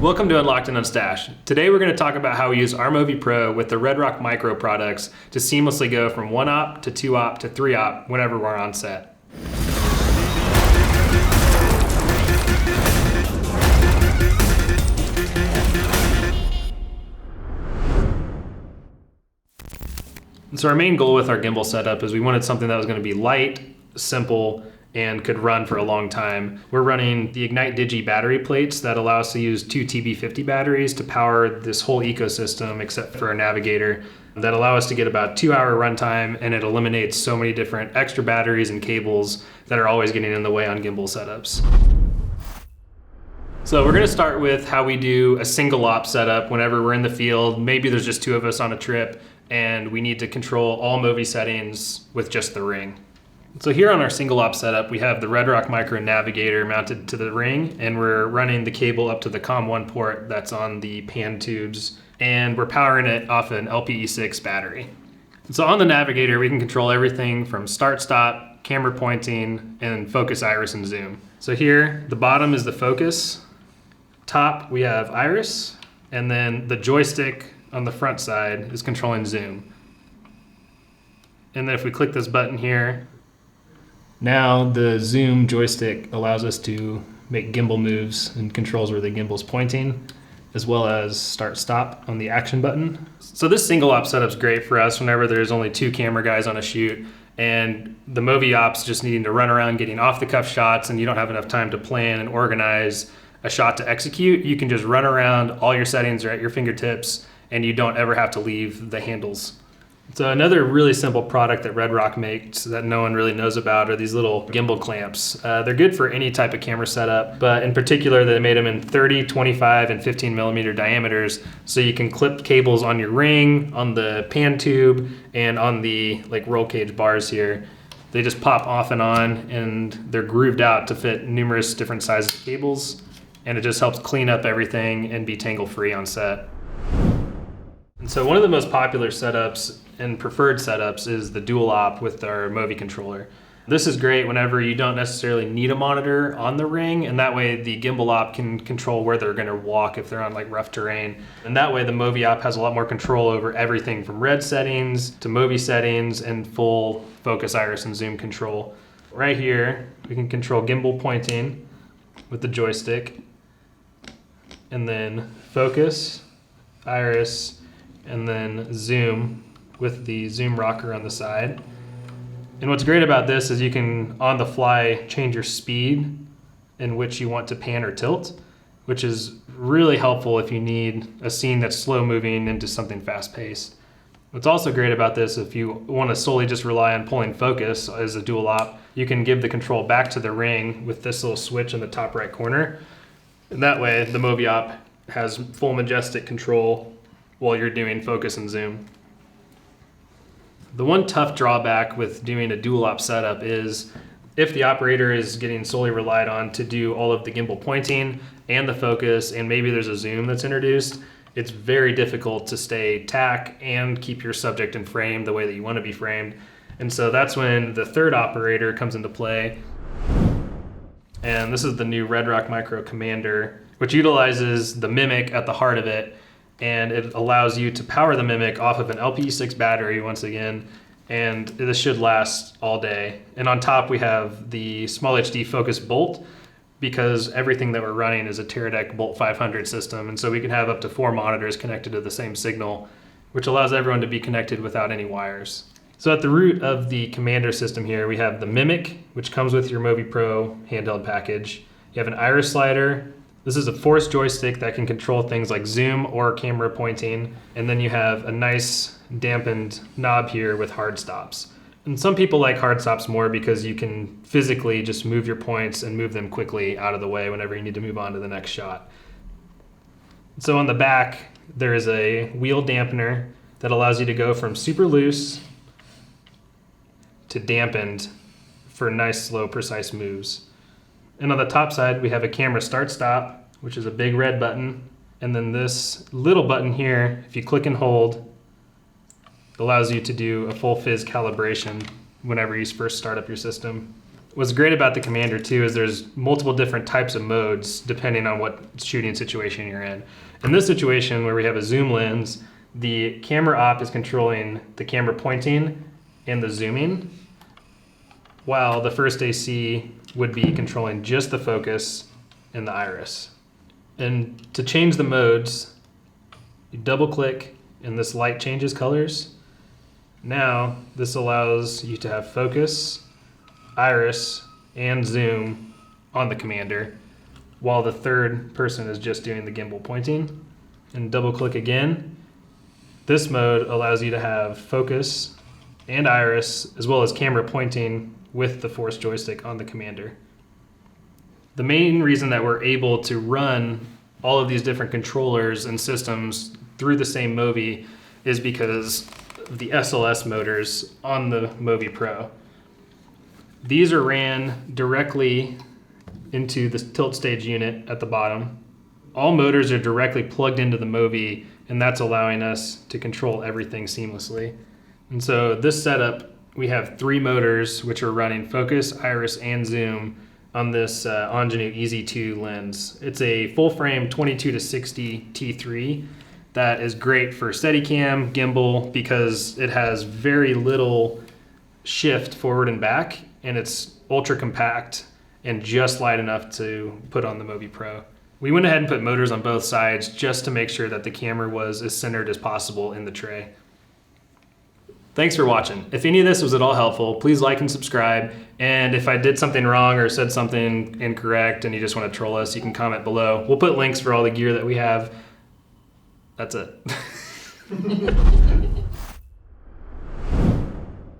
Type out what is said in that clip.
Welcome to Unlocked and Unstached. Today we're going to talk about how we use our MōVI Pro with the RedRock Micro products to seamlessly go from 1-op to 2-op to 3-op whenever we're on set. So our main goal with our gimbal setup is we wanted something that was going to be light, simple, and could run for a long time. We're running the Ignite Digi battery plates that allow us to use 2 TB50 batteries to power this whole ecosystem except for our navigator, that allow us to get about 2-hour runtime, and it eliminates so many different extra batteries and cables that are always getting in the way on gimbal setups. So we're gonna start with how we do a single op setup whenever we're in the field. Maybe there's just 2 of us on a trip and we need to control all MōVI settings with just the ring. So here on our single op setup, we have the RedRock Micro Navigator mounted to the ring, and we're running the cable up to the COM1 port that's on the pan tubes, and we're powering it off an LPE6 battery. So on the Navigator, we can control everything from start, stop, camera pointing, and focus, iris, and zoom. So here, the bottom is the focus, top we have iris, and then the joystick on the front side is controlling zoom. And then if we click this button here, now the zoom joystick allows us to make gimbal moves and controls where the gimbal's pointing, as well as start stop on the action button. So this single op setup's great for us whenever there's only 2 camera guys on a shoot and the MōVI ops just needing to run around getting off the cuff shots and you don't have enough time to plan and organize a shot to execute. You can just run around, all your settings are at your fingertips, and you don't ever have to leave the handles. So another really simple product that RedRock makes that no one really knows about are these little gimbal clamps. They're good for any type of camera setup, but in particular they made them in 30, 25, and 15 millimeter diameters, so you can clip cables on your ring, on the pan tube, and on the roll cage bars here. They just pop off and on, and they're grooved out to fit numerous different sizes of cables, and it just helps clean up everything and be tangle free on set. And so one of the most popular setups and preferred setups is the dual op with our MōVI controller. This is great whenever you don't necessarily need a monitor on the ring, and that way the gimbal op can control where they're going to walk if they're on rough terrain. And that way the MōVI op has a lot more control over everything from red settings to MōVI settings and full focus, iris, and zoom control. Right here we can control gimbal pointing with the joystick, and then focus, iris, and then zoom with the zoom rocker on the side. And what's great about this is you can on the fly change your speed in which you want to pan or tilt, which is really helpful if you need a scene that's slow moving into something fast paced. What's also great about this, if you want to solely just rely on pulling focus as a dual op, you can give the control back to the ring with this little switch in the top right corner. And that way the MōVI op has full majestic control while you're doing focus and zoom. The one tough drawback with doing a dual op setup is if the operator is getting solely relied on to do all of the gimbal pointing and the focus, and maybe there's a zoom that's introduced, it's very difficult to stay tack and keep your subject in frame the way that you want to be framed. And so that's when the third operator comes into play. And this is the new RedRock Micro Commander, which utilizes the Mimic at the heart of it, and it allows you to power the Mimic off of an LPE6 battery once again, and this should last all day. And on top we have the small HD focus bolt, because everything that we're running is a Teradek Bolt 500 system, and so we can have up to 4 monitors connected to the same signal, which allows everyone to be connected without any wires. So at the root of the Commander system here, we have the Mimic, which comes with your MōVI Pro handheld package. You have an iris slider. This is a force joystick that can control things like zoom or camera pointing. And then you have a nice dampened knob here with hard stops. And some people like hard stops more because you can physically just move your points and move them quickly out of the way whenever you need to move on to the next shot. So on the back, there is a wheel dampener that allows you to go from super loose to dampened for nice, slow, precise moves. And on the top side, we have a camera start stop, which is a big red button. And then this little button here, if you click and hold, allows you to do a full fizz calibration whenever you first start up your system. What's great about the Commander too is there's multiple different types of modes depending on what shooting situation you're in. In this situation where we have a zoom lens, the camera op is controlling the camera pointing and the zooming, while the first AC would be controlling just the focus and the iris. And to change the modes, you double click and this light changes colors. Now this allows you to have focus, iris, and zoom on the Commander, while the third person is just doing the gimbal pointing. And double click again. This mode allows you to have focus and iris, as well as camera pointing with the force joystick on the Commander. The main reason that we're able to run all of these different controllers and systems through the same MōVI is because of the SLS motors on the MōVI Pro. These are ran directly into the tilt stage unit at the bottom. All motors are directly plugged into the MōVI, and that's allowing us to control everything seamlessly. And so this setup, we have 3 motors which are running focus, iris, and zoom on this Ingenue EZ2 lens. It's a full frame 22-60 T3 that is great for Steadicam, gimbal, because it has very little shift forward and back, and it's ultra compact and just light enough to put on the MōVI Pro. We went ahead and put motors on both sides just to make sure that the camera was as centered as possible in the tray. Thanks for watching. If any of this was at all helpful, please like and subscribe. And if I did something wrong or said something incorrect and you just want to troll us, you can comment below. We'll put links for all the gear that we have. That's it.